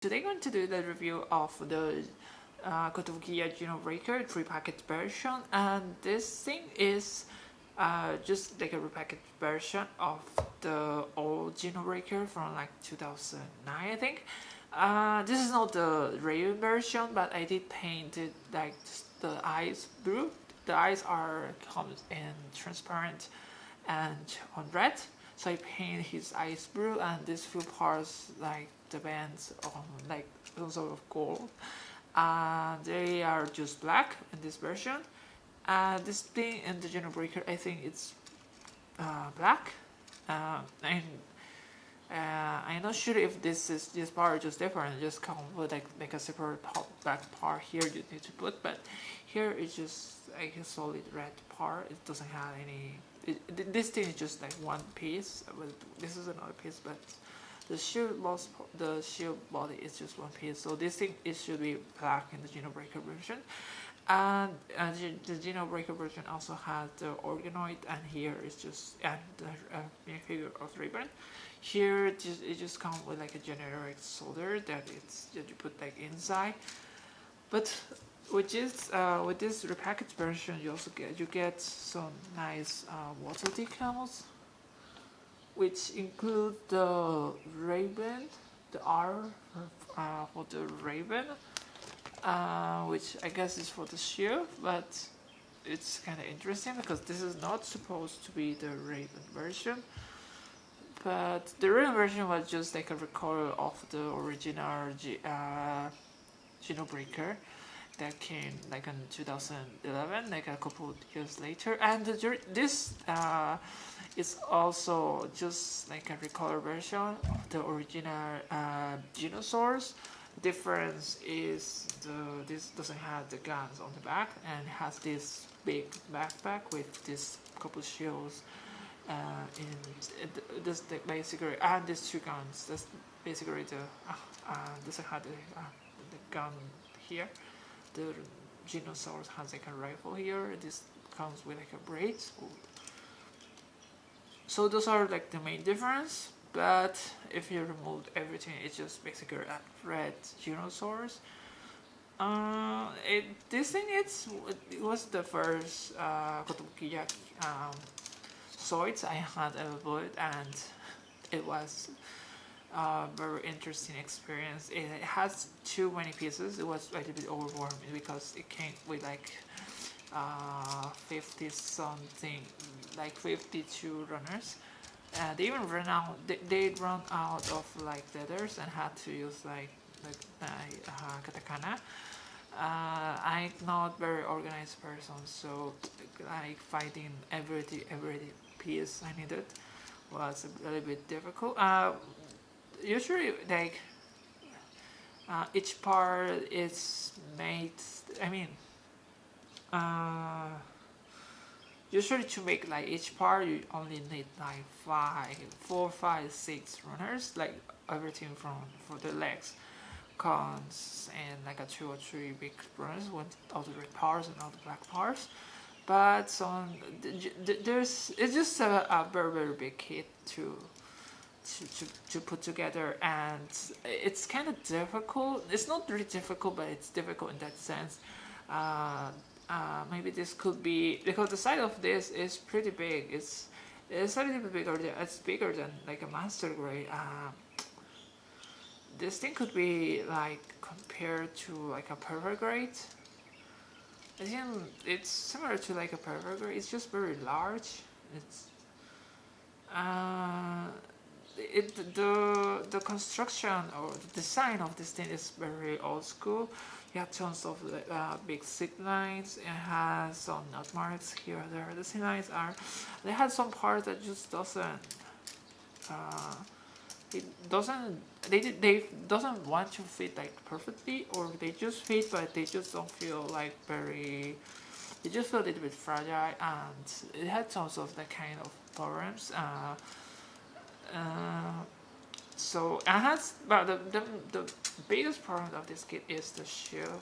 Today I'm going to do the review of the Kotobukiya Genobreaker 3-packet version, and this thing is just like a repackaged version of the old Genobreaker from like 2009, I think. This is not the Raven version, but I did paint it like the eyes blue. The eyes comes in transparent and on red, so I paint his eyes blue, and these few parts like the bands on like some sort of gold. They are just black in this version. This thing in the Genobreaker, I think it's black, and I'm not sure if this part is just different. Just come with like a separate black part here you need to put, but here it's just like a solid red part. It doesn't have any. This thing is just like one piece. This is another piece, but the shield body is just one piece. So this thing it should be black in the Genobreaker version. And the Genobreaker version also has the organoid, and here is just the figure of ribbon. Here it just comes with like a generic solder that you put like inside. But with this repackaged version, you also get some nice water decals, which include the raven, the R for the raven, which I guess is for the shield, but it's kind of interesting because this is not supposed to be the raven version. But the raven version was just like a record of the original Genobreaker that came like in 2011, like a couple of years later, and this is also just like a recolor version of the original Genosaurs. Difference is this doesn't have the guns on the back and has this big backpack with this couple shields in this basically, and these two guns. That's basically doesn't have the gun here. The Genosaurus has like a rifle here. This comes with like a braid. So those are like the main difference. But if you remove everything, it's just basically a red Genosaurus. This thing it was the first Kotobukiya zoids I had ever bought, and it was a very interesting experience. It has too many pieces. It was a little bit overwhelming because it came with like 50 something, like 52 runners. They even ran out. They run out of like leathers and had to use like katakana. I'm not very organized person, so like finding every piece I needed was a little bit difficult. Usually, like each part is made. I mean, usually to make like each part, you only need like 4, 5, 6 runners. Like everything for the legs, cones, and like a 2 or 3 big runners with all the red parts and all the black parts. But it's just a very big kit to put together, and it's kind of difficult. It's not really difficult, but it's difficult in that sense. Maybe this could be because the size of this is pretty big. It's a little bit bigger. It's bigger than like a master grade. This thing could be like compared to like a perfect grade. I think it's similar to like a perfect grade. It's just very large. It's the construction or the design of this thing is very old school. You have tons of big zip lines. It has some nut marks here and there. The zip lines they had some parts that just doesn't. They doesn't want to fit like perfectly, or they just fit, but they just don't feel like very. They just feel a little bit fragile, and it had tons of that kind of problems. So it has, but the biggest problem of this kit is the shield.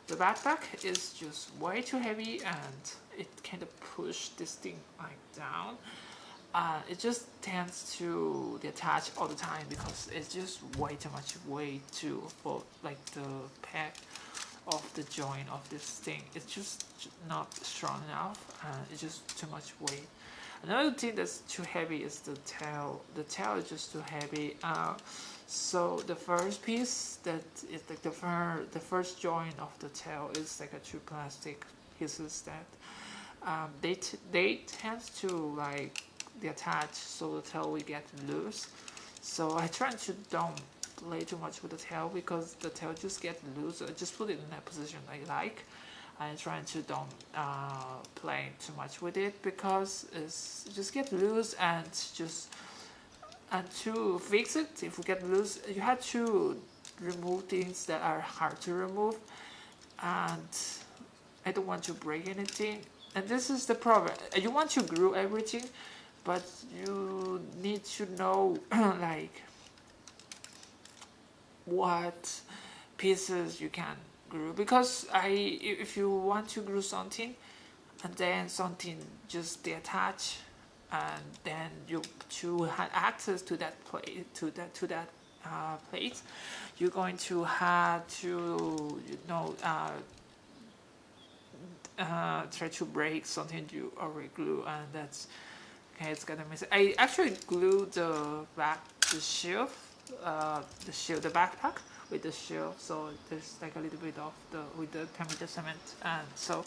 The backpack is just way too heavy, and it kind of pushed this thing like down. it just tends to detach all the time because it's just way too much weight to for like the peg of the joint of this thing. It's just not strong enough, and it's just too much weight. Another thing that's too heavy is the tail. The tail is just too heavy. So the first piece that is like the first joint of the tail is like a two plastic pieces that they tend to like detach, so the tail will get loose. So I try to don't play too much with the tail because the tail just get loose. I just put it in a position I like. I'm trying to don't play too much with it because it's just get loose, and to fix it, if we get loose, you have to remove things that are hard to remove, and I don't want to break anything. And this is the problem. You want to glue everything, but you need to know like what pieces you can glue, because if you want to glue something and then something just detach, and then you to have access to that plate plate, you're going to have to try to break something you already glue, and that's okay. It's gonna miss. I actually glued the the backpack with the shield, so there's like a little bit of with the 10-meter cement, and so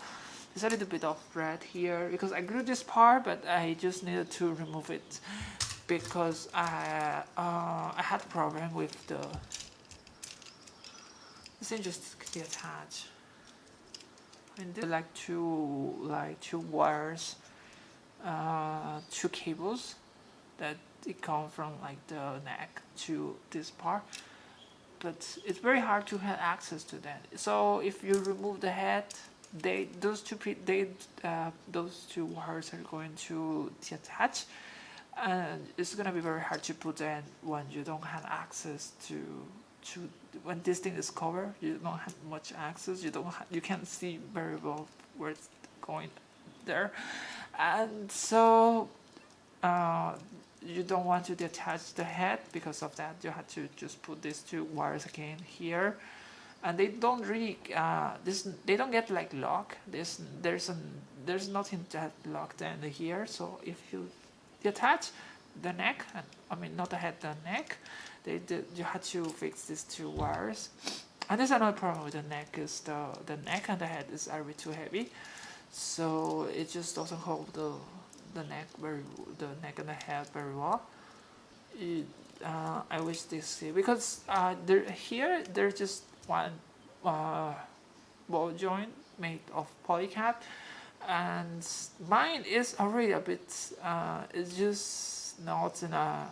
there's a little bit of red here because I glued this part, but I just needed to remove it because I had a problem with this thing just detach. And this like two wires, two cables that it come from like the neck to this part, but it's very hard to have access to that. So if you remove the head, those two wires are going to detach, and it's gonna be very hard to put in when you don't have access to when this thing is covered. You don't have much access. You can't see very well where it's going there, and so you don't want to detach the head. Because of that, you have to just put these two wires again here, and they don't really they don't get like lock. There's nothing that locked in here. So if you detach the neck, and I mean not the head, the neck, you had to fix these two wires. And there's another problem with the neck is the neck and the head are a bit too heavy, so it just doesn't hold the neck and the head very well. I wish they see, because there's just one ball joint made of polycap, and mine is already a bit it's just not in a,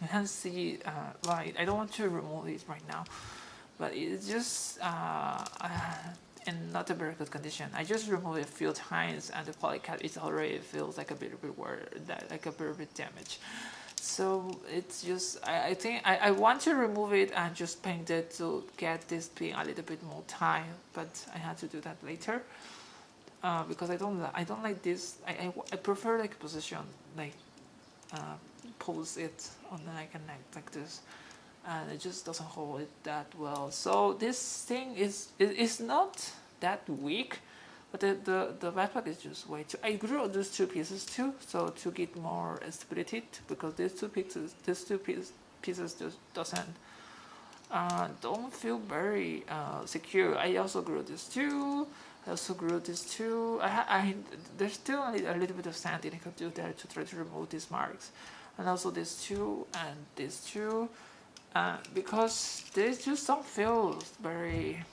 you can see right. I don't want to remove it right now, but it's just in not a very good condition. I just removed it a few times, and the polycat it already feels like a bit like a bit damaged. So it's just I think I want to remove it and just paint it to get this being a little bit more tight, but I had to do that later because I don't like this. I prefer like a position like pose it on the neck and neck like this, and it just doesn't hold it that well. So this thing is not that weak, but the backpack is just way too. I grew those two pieces too, so to get more stability, because these two pieces just don't feel very secure. I also grew this too. I also grew this too. There's still a little bit of sanding I could do there to try to remove these marks, and also these two and these two, because they just don't feel very.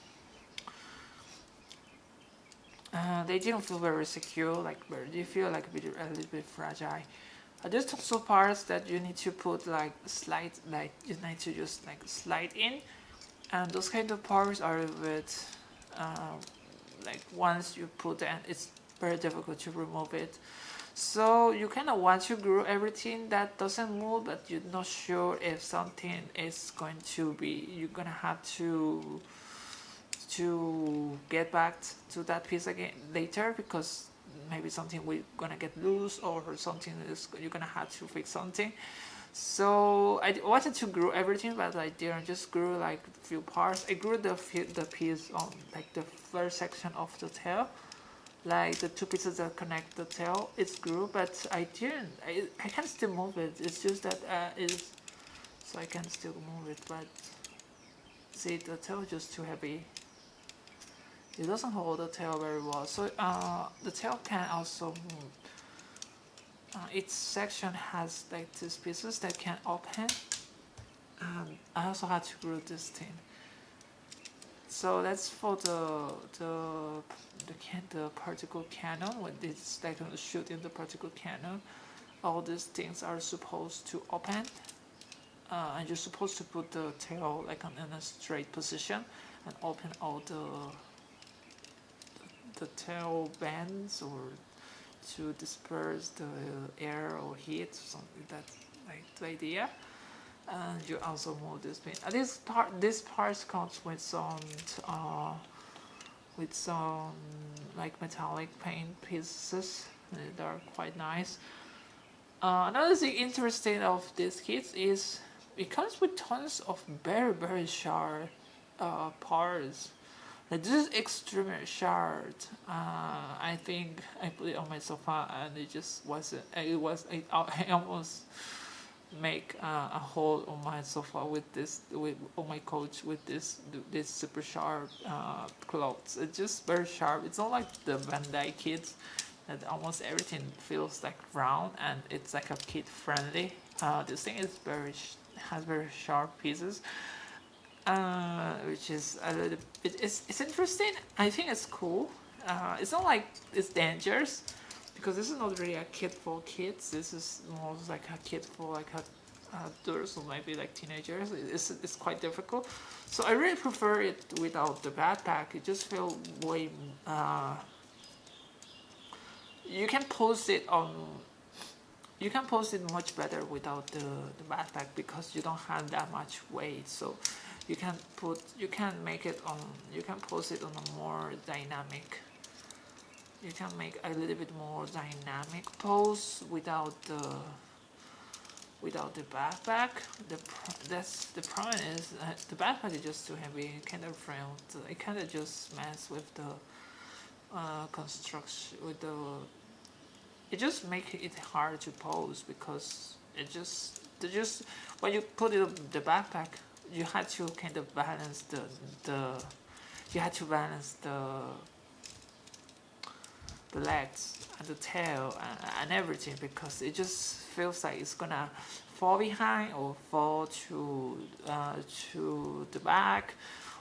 They didn't feel very secure. They feel like a little bit fragile. There's also parts that you need to put like you need to just like slide in, and those kind of parts are a bit like once you put it, it's very difficult to remove it. So you kind of want to glue everything that doesn't move, but you're not sure if something is going to be. You're gonna have to get back to that piece again later, because maybe something we're gonna get loose, or something is you're gonna have to fix something. So I wanted to glue everything, but I didn't. Just glue like a few parts. I grew the piece on like the first section of the tail, like the two pieces that connect the tail. It's glue, but I didn't. I can still move it. It's just that so I can still move it, but see, the tail is just too heavy. It doesn't hold the tail very well. So the tail can also move. Each section has like these pieces that can open. I also had to glue this thing. So that's for the particle cannon. When it's like going to shoot in the particle cannon, all these things are supposed to open. And you're supposed to put the tail like in a straight position and open all the tail bends, or to disperse the air or heat or something. That's like the idea. And you also move this pin. This part comes with some like metallic paint pieces that are quite nice. Another thing interesting of this kit is it comes with tons of very sharp parts. This is extremely sharp. I think I put it on my sofa and it just wasn't. I almost make a hole on my sofa with on my couch with this super sharp clothes. It's just very sharp. It's not like the Bandai kits that almost everything feels like round and it's like a kid friendly. This thing is has very sharp pieces. Which is a little bit, it's interesting. I think it's cool. It's not like it's dangerous, because this is not really a kit for kids. This is more like a kit for like adults or maybe like teenagers. It's quite difficult. So I really prefer it without the backpack. It just feels way. You can post it on. You can post it much better without the backpack, because you don't have that much weight. So you can make it on. You can post it on a more dynamic. You can make a little bit more dynamic pose without the backpack. The problem is the backpack is just too heavy. It kind of it kind of just mess with the construction with the. It just makes it hard to pose, because it just when you put it on the backpack, you had to kind of balance you had to balance the legs and the tail and everything, because it just feels like it's gonna fall behind or fall to the back,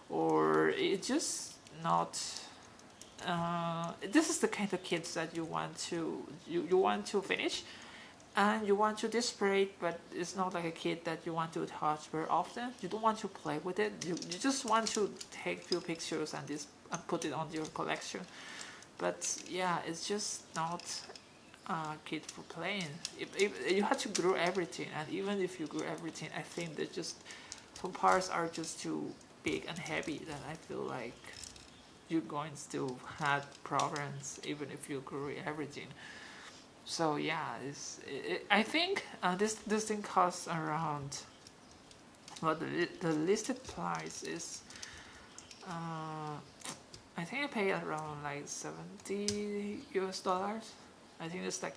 or it just not. This is the kind of kits that you want to finish, and you want to display it, but it's not like a kit that you want to touch very often. You don't want to play with it. You just want to take a few pictures and put it on your collection. But yeah, it's just not a kit for playing. If you have to glue everything, and even if you glue everything, I think that just some parts are just too big and heavy that I feel like you're going to still have problems even if you glue everything. So yeah, I think this thing costs around. Well, the listed price is. I think I paid around like $70. I think it's like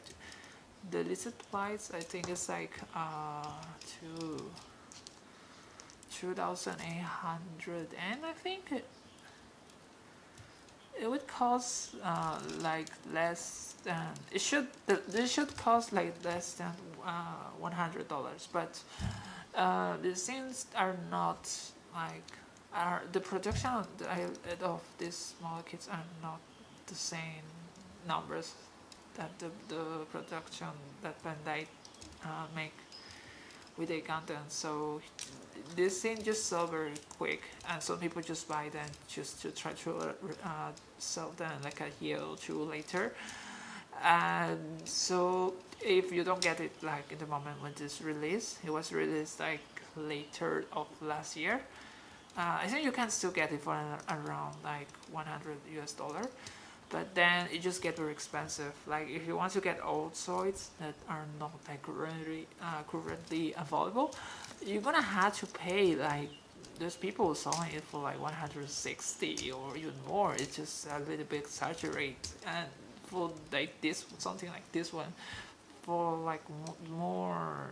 the listed price. I think it's like 2,800, and I think it would cost like less than it should. This should cost like less than $100, but these things are not like. The production of these small kits are not the same numbers that the production that Bandai make with a Gundam. So this thing just sell very quick, and some people just buy them just to try to sell them like a year or two later. And so if you don't get it like in the moment when this released, it was released like later of last year. I think you can still get it for around like $100. but then it just get very expensive. Like if you want to get old zoids that are not like currently available, you're gonna have to pay like there's people selling it for like 160 or even more. It's just a little bit exaggerated. And for like this something like this one, for like more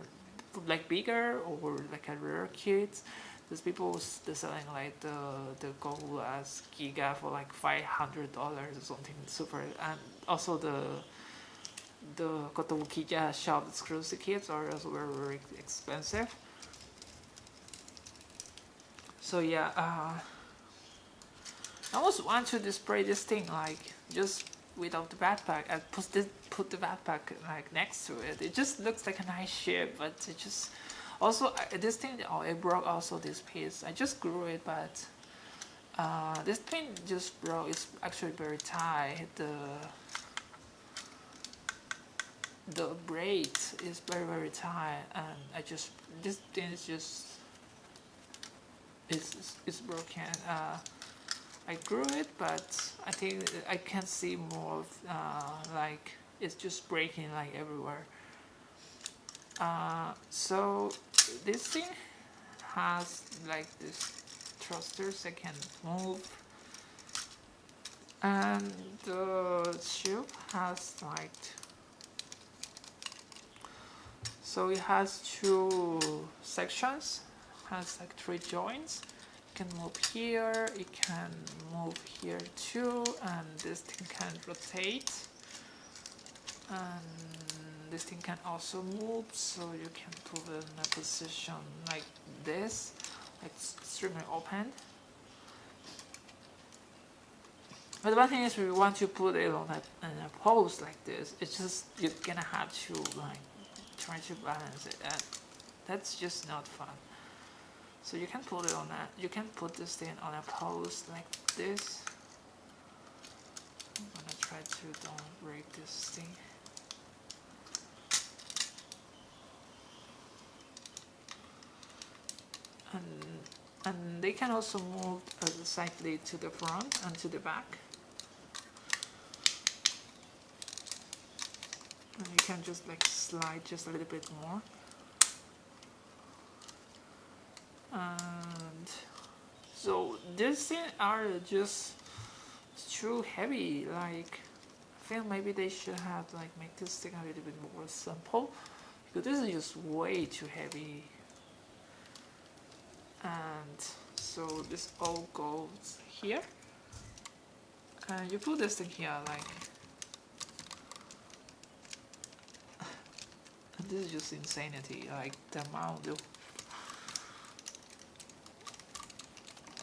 for like bigger or like a rare kit, there's people they're selling like the gold as giga for like $500 or something super. And also the Kotobukiya shop exclusive kits are also very very expensive. So yeah, I almost want to display this thing like just without the backpack and put the backpack like next to it. It just looks like a nice shape, but it just also this thing, oh, it broke also this piece. I just grew it, but this pin just broke. It's actually very tight. The braid is very very tight, and this thing is just it's broken. I grew it, but I think I can see more of, like it's just breaking like everywhere. So this thing has like this thrusters that can move, and the tube has like, so it has two sections, has like 3 joints. It can move here, it can move here too, and this thing can rotate, and this thing can also move, so you can put it in a position like this, like extremely open. But one thing is, we want to put it on a pose like this, it's just you're gonna have to like try to balance it, and that's just not fun. So you can put it on that. You can put this thing on a pose like this. I'm gonna try to don't break this thing. And they can also move slightly to the front and to the back. And you can just like slide just a little bit more. And so these things are just too heavy. Like I feel maybe they should have like make this thing a little bit more simple, because this is just way too heavy. And so this all goes here, and you put this thing here like, and this is just insanity, like the amount of,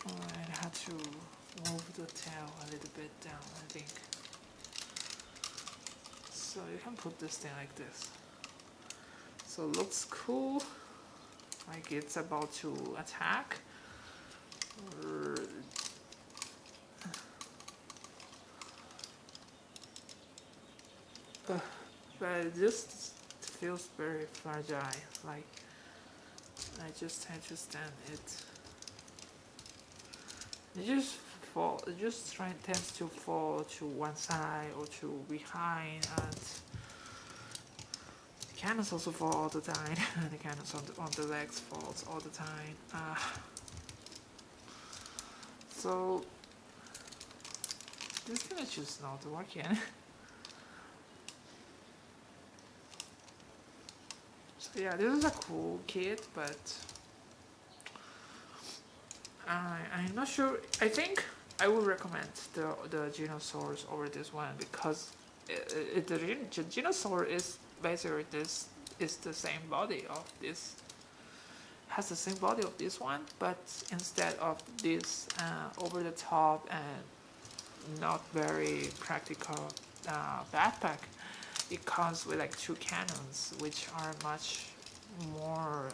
I had to move the tail a little bit down, I think. So you can put this thing like this. So it looks cool, like it's about to attack. But it just feels very fragile, like I just had to stand it. It just fall. It just tends to fall to one side or to behind, and the cannons also fall all the time. The cannons on the legs falls all the time. So this thing is just not working. So yeah, this is a cool kit, but I'm not sure. I think I would recommend the Genosaurs over this one, because the Genosaur is basically this is the same body of this, has the same body of this one, but instead of this over the top and not very practical backpack, it comes with like 2 cannons, which are much more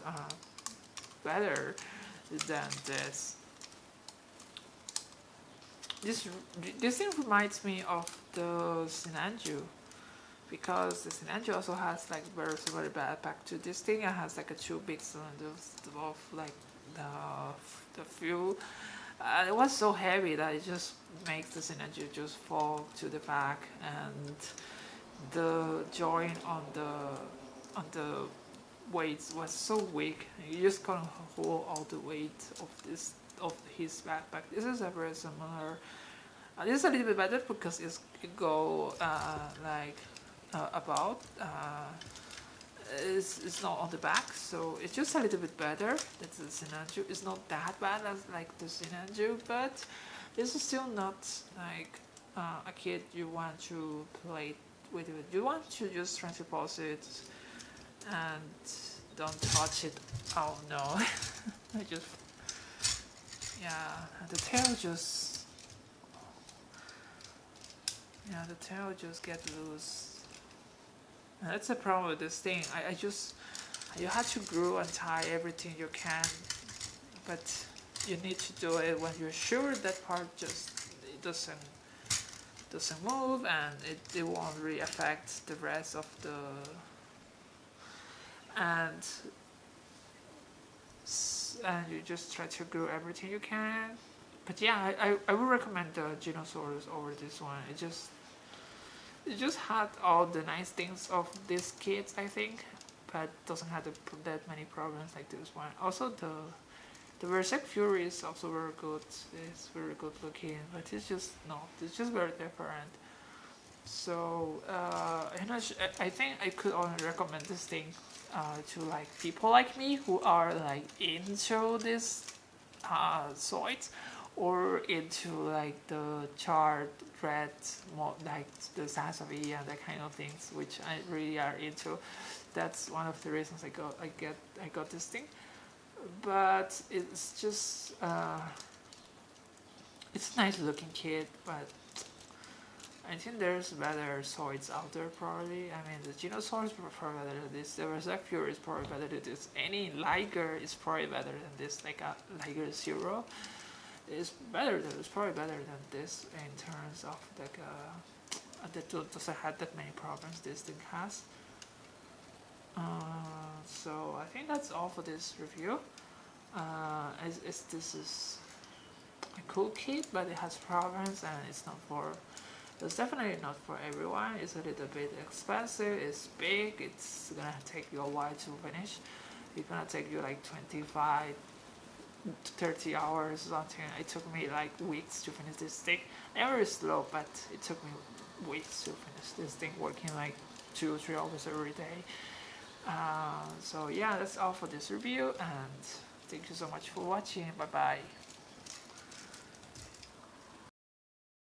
better than this. This thing reminds me of the Sinanju, because the Sinanju also has like very similar backpack to this thing. It has like 2 big cylinders of like the fuel, It was so heavy that it just makes the synergy just fall to the back, and the joint on the weights was so weak. You just couldn't hold all the weight of his backpack. This is a very similar. This is a little bit better because it go about. It's not on the back, so it's just a little bit better. That's the Sinanju. It's not that bad as like the Sinanju, but this is still not like a kit you want to play with it. You want to just transpose it and don't touch it. Oh no, I just the tail just the tail just get loose. And that's the problem with this thing. You have to glue and tie everything you can, but you need to do it when you're sure that part just it doesn't move, and it won't really affect the rest of the and you just try to glue everything you can. But yeah, I would recommend the Genosaurus over this one. It just had all the nice things of this kit, I think, but doesn't have that many problems like this one. Also, the Berserk Fury is also very good. It's very good looking, but it's just very different. So I think I could only recommend this thing to like people like me who are like into this zoids, or into like the charred red, like the Sasavi and that kind of things, which I really are into. That's one of the reasons I got this thing. But it's just it's a nice looking kit, but I think there's better zoids out there probably. I mean, the Genosaurus probably better than this. The Berserk Fury is probably better than this. Any Liger is probably better than this. Like a Liger Zero is better. It's probably better than this in terms of like that doesn't have that many problems this thing has. So I think that's all for this review. This is a cool kit, but it has problems, and it's definitely not for everyone. It's a little bit expensive, it's big, it's gonna take you a while to finish. It's gonna take you like 25 to 30 hours or something. It took me like weeks to finish this thing. They were slow, but it took me weeks to finish this thing, working like 2 or 3 hours every day. So yeah, that's all for this review, and thank you so much for watching. Bye bye.